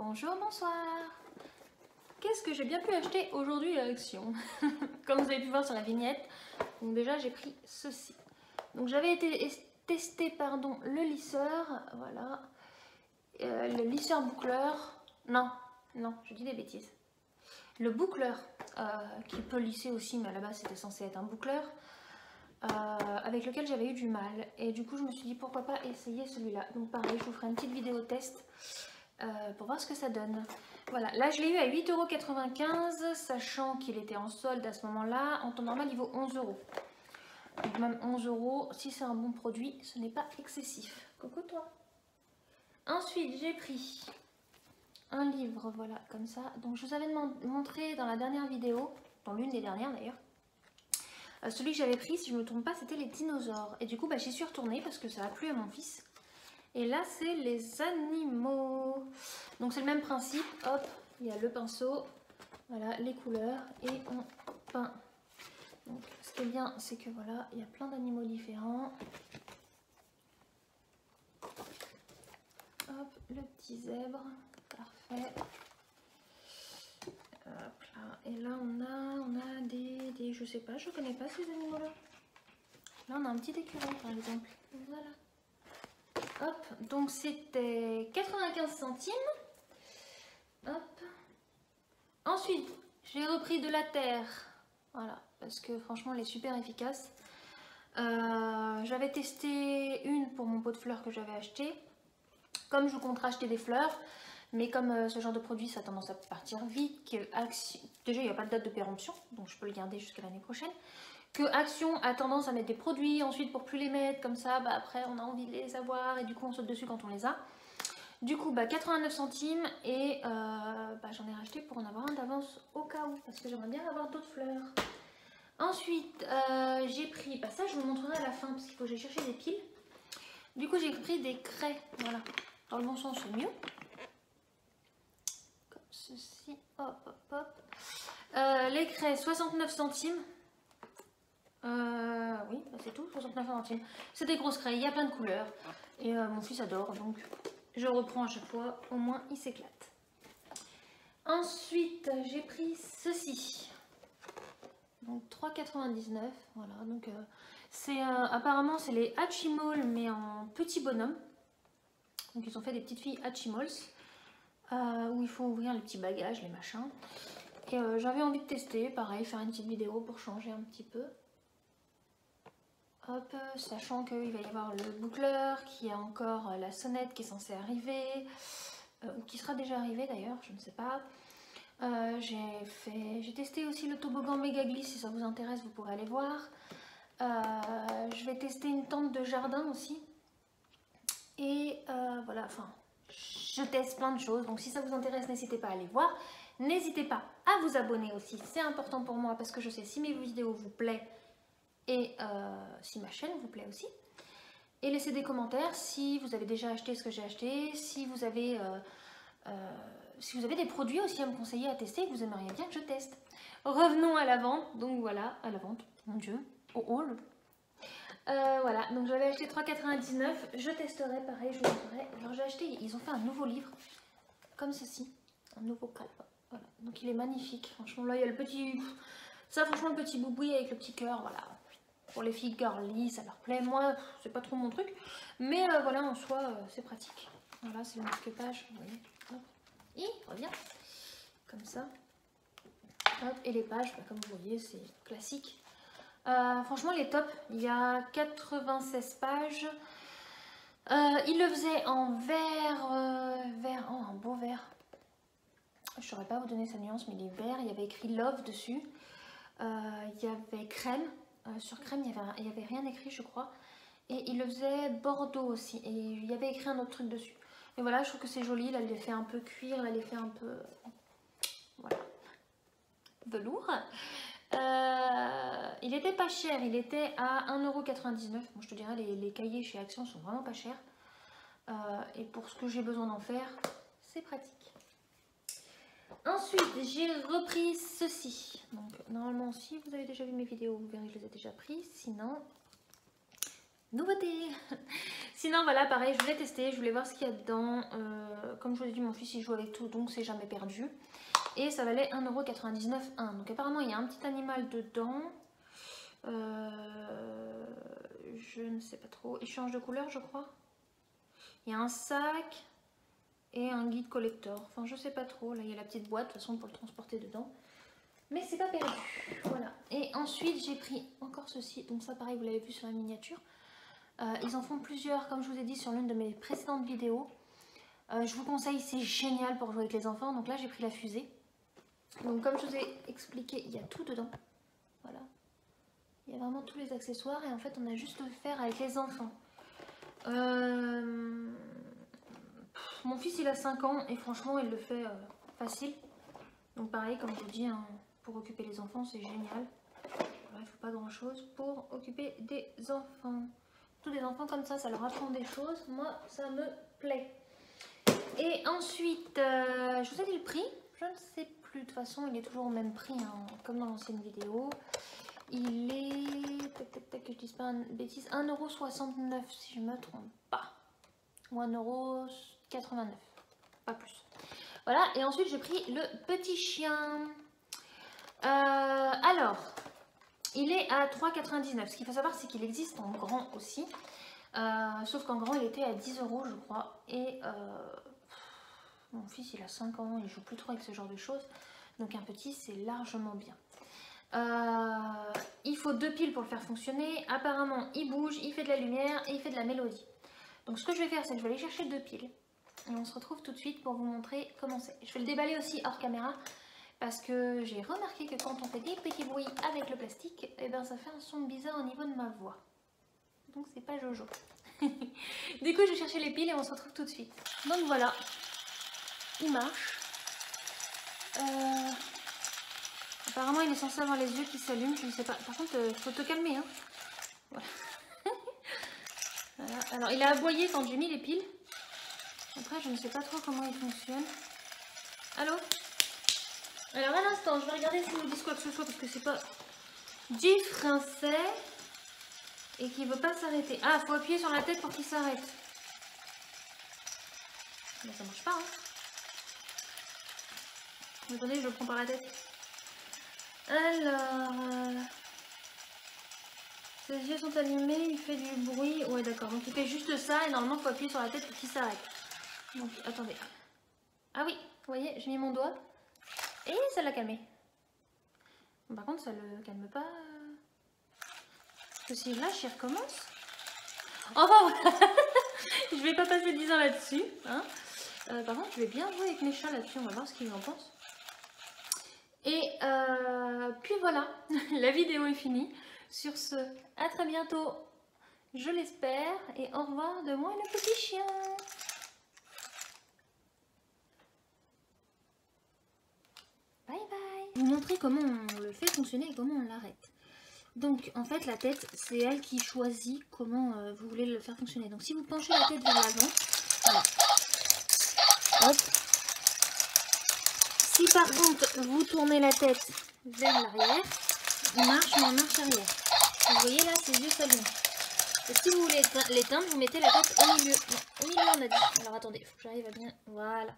Bonjour, bonsoir. Qu'est-ce que j'ai bien pu acheter aujourd'hui à Action? Comme vous avez pu voir sur la vignette, donc déjà j'ai pris ceci. Donc j'avais été tester le lisseur, voilà, le lisseur boucleur. Non, je dis des bêtises. Le boucleur qui peut lisser aussi, mais à la base c'était censé être un boucleur. Avec lequel j'avais eu du mal, et du coup je me suis dit pourquoi pas essayer celui-là. Donc pareil, je vous ferai une petite vidéo test pour voir ce que ça donne. Voilà, là je l'ai eu à 8,95 €, sachant qu'il était en solde à ce moment-là. En temps normal il vaut 11 €. Donc même 11 €, si c'est un bon produit, ce n'est pas excessif. Coucou toi. Ensuite j'ai pris un livre, voilà, comme ça. Donc je vous avais montré dans la dernière vidéo, dans l'une des dernières d'ailleurs, celui que j'avais pris, si je ne me trompe pas, c'était les dinosaures. Et du coup, j'y suis retournée parce que ça a plu à mon fils. Et là, c'est les animaux. Donc c'est le même principe. Hop, il y a le pinceau, voilà, les couleurs, et on peint. Donc ce qui est bien, c'est que voilà, il y a plein d'animaux différents. Hop, le petit zèbre, parfait. Hop là. Et là on a des je sais pas, je connais pas ces animaux là. Là on a un petit écureuil par exemple. Voilà. Hop, donc c'était 95 centimes. Hop. Ensuite j'ai repris de la terre. Voilà, parce que franchement elle est super efficace. J'avais testé une pour mon pot de fleurs que j'avais acheté. Comme je compte racheter des fleurs, mais comme ce genre de produit ça a tendance à partir vite, que déjà il n'y a pas de date de péremption, donc je peux le garder jusqu'à l'année prochaine, que Action a tendance à mettre des produits, ensuite pour plus les mettre, comme ça, après on a envie de les avoir et du coup on saute dessus quand on les a. Du coup 89 centimes et j'en ai racheté pour en avoir un d'avance au cas où, parce que j'aimerais bien avoir d'autres fleurs. Ensuite j'ai pris, ça je vous montrerai à la fin parce qu'il faut que j'aille chercher des piles. Du coup j'ai pris des craies, voilà, dans le bon sens c'est mieux. Comme ceci, hop hop hop. Les craies 69 centimes. Oui, c'est tout, 69 centimes. C'est des grosses craies, il y a plein de couleurs. Et mon fils adore, donc je reprends à chaque fois, au moins il s'éclate. Ensuite, j'ai pris ceci. Donc 3,99 €. Voilà, donc c'est apparemment c'est les Hatchimals mais en petit bonhomme. Donc ils ont fait des petites filles Hatchimals où il faut ouvrir les petits bagages, les machins. Et j'avais envie de tester, pareil, faire une petite vidéo pour changer un petit peu. Hop, sachant qu'il va y avoir le boucleur, qu'il y a encore la sonnette qui est censée arriver, ou qui sera déjà arrivée d'ailleurs, je ne sais pas. J'ai testé aussi le toboggan méga glisse, si ça vous intéresse vous pourrez aller voir. Je vais tester une tente de jardin aussi. Et voilà, enfin, je teste plein de choses, donc si ça vous intéresse n'hésitez pas à aller voir. N'hésitez pas à vous abonner aussi, c'est important pour moi parce que je sais si mes vidéos vous plaisent et si ma chaîne vous plaît aussi. Et laissez des commentaires si vous avez déjà acheté ce que j'ai acheté, si vous avez des produits aussi à me conseiller à tester et que vous aimeriez bien que je teste. Revenons à la vente, donc voilà, à la vente, mon Dieu, au haul. Voilà, donc j'avais acheté 3,99 €, je testerai pareil, je vous montrerai. Alors j'ai acheté, ils ont fait un nouveau livre, comme ceci, un nouveau calepin. Voilà, donc il est magnifique, franchement là il y a le petit, ça franchement le petit bouboui avec le petit cœur, voilà. Pour les filles girly, ça leur plaît, moi c'est pas trop mon truc, mais voilà en soi c'est pratique. Voilà, c'est le marque-page, vous voyez, hop, et reviens, comme ça. Hop, et les pages, comme vous voyez, c'est classique. Franchement, il est top. Il y a 96 pages. Il le faisait en vert, oh, un beau vert. Je ne saurais pas vous donner sa nuance, mais il est vert. Il y avait écrit Love dessus. Il y avait crème. Sur crème, il n'y avait rien écrit, je crois. Et il le faisait bordeaux aussi. Et il y avait écrit un autre truc dessus. Et voilà, je trouve que c'est joli. Là, il est fait un peu cuir. Là, il est fait un peu... Voilà. Velours. Il était pas cher, il était à 1,99 €. Bon, je te dirais, les cahiers chez Action sont vraiment pas chers. Et pour ce que j'ai besoin d'en faire, c'est pratique. Ensuite, j'ai repris ceci. Donc, normalement, si vous avez déjà vu mes vidéos, vous verrez que je les ai déjà pris. Sinon, nouveauté. Sinon voilà, pareil, je voulais tester, je voulais voir ce qu'il y a dedans. Comme je vous ai dit, mon fils il joue avec tout, donc c'est jamais perdu. Et ça valait 1,99 € un. Donc apparemment il y a un petit animal dedans. Je ne sais pas trop. Il change de couleur je crois. Il y a un sac et un guide collector. Enfin je sais pas trop. Là il y a la petite boîte de toute façon pour le transporter dedans. Mais c'est pas perdu. Voilà. Et ensuite j'ai pris encore ceci. Donc ça pareil vous l'avez vu sur la miniature. Ils en font plusieurs comme je vous ai dit sur l'une de mes précédentes vidéos. Je vous conseille, c'est génial pour jouer avec les enfants. Donc là j'ai pris la fusée. Donc comme je vous ai expliqué, il y a tout dedans. Voilà. Il y a vraiment tous les accessoires et en fait on a juste le faire avec les enfants. Mon fils il a 5 ans et franchement il le fait facile. Donc pareil comme je vous dis, hein, pour occuper les enfants c'est génial. Voilà, il ne faut pas grand chose pour occuper des enfants. Tous les enfants comme ça leur apprend des choses. Moi ça me plaît. Et ensuite, je vous ai dit le prix. Je ne sais plus, de toute façon il est toujours au même prix hein, comme dans l'ancienne vidéo. Il est, que je dise pas une bêtise, 1,69 € si je ne me trompe pas. Ou 1,89 €, pas plus. Voilà, et ensuite j'ai pris le petit chien. Alors, il est à 3,99 €. Ce qu'il faut savoir c'est qu'il existe en grand aussi. Sauf qu'en grand il était à 10 € je crois. Et mon fils il a 5 ans, il joue plus trop avec ce genre de choses. Donc un petit c'est largement bien. Il faut 2 piles pour le faire fonctionner. Apparemment il bouge, il fait de la lumière et il fait de la mélodie. Donc ce que je vais faire c'est que je vais aller chercher 2 piles. Et on se retrouve tout de suite pour vous montrer comment c'est. Je vais le déballer aussi hors caméra. Parce que j'ai remarqué que quand on fait des petits bruits avec le plastique, et ben ça fait un son bizarre au niveau de ma voix. Donc c'est pas Jojo. Du coup je vais chercher les piles et on se retrouve tout de suite. Donc voilà. Il marche. Apparemment il est censé avoir les yeux qui s'allument, je ne sais pas. Par contre il faut te calmer hein. Voilà. Voilà. Alors il a aboyé quand j'ai mis les piles. Après je ne sais pas trop comment il fonctionne. Allô? Alors à l'instant je vais regarder s'ils nous disent quoi que ce soit parce que c'est pas du français. Et qu'il ne veut pas s'arrêter. Ah, il faut appuyer sur la tête pour qu'il s'arrête. Mais ça marche pas hein. Attendez, je le prends par la tête. Alors, ses yeux sont allumés, il fait du bruit. Ouais d'accord, donc il fait juste ça et normalement il faut appuyer sur la tête pour qu'il s'arrête. Donc attendez. Ah oui, vous voyez, j'ai mis mon doigt et ça l'a calmé. Par contre ça le calme pas. Parce que si je lâche, il recommence. Enfin voilà. Je vais pas passer 10 ans là-dessus. Hein. Par contre je vais bien jouer avec mes chats là-dessus, on va voir ce qu'ils en pensent. Et puis voilà, la vidéo est finie. Sur ce, à très bientôt, je l'espère. Et au revoir de moi le petit chien. Bye bye. Je vais vous montrer comment on le fait fonctionner et comment on l'arrête. Donc en fait la tête, c'est elle qui choisit comment vous voulez le faire fonctionner. Donc si vous penchez la tête vers l'avant, voilà. Hop. Si par contre vous tournez la tête vers l'arrière, il marche mais en marche arrière. Vous voyez là, ses yeux s'allument. Et si vous voulez l'éteindre, vous mettez la tête au milieu. Non, au milieu on a dit. Alors attendez, il faut que j'arrive à bien... Voilà.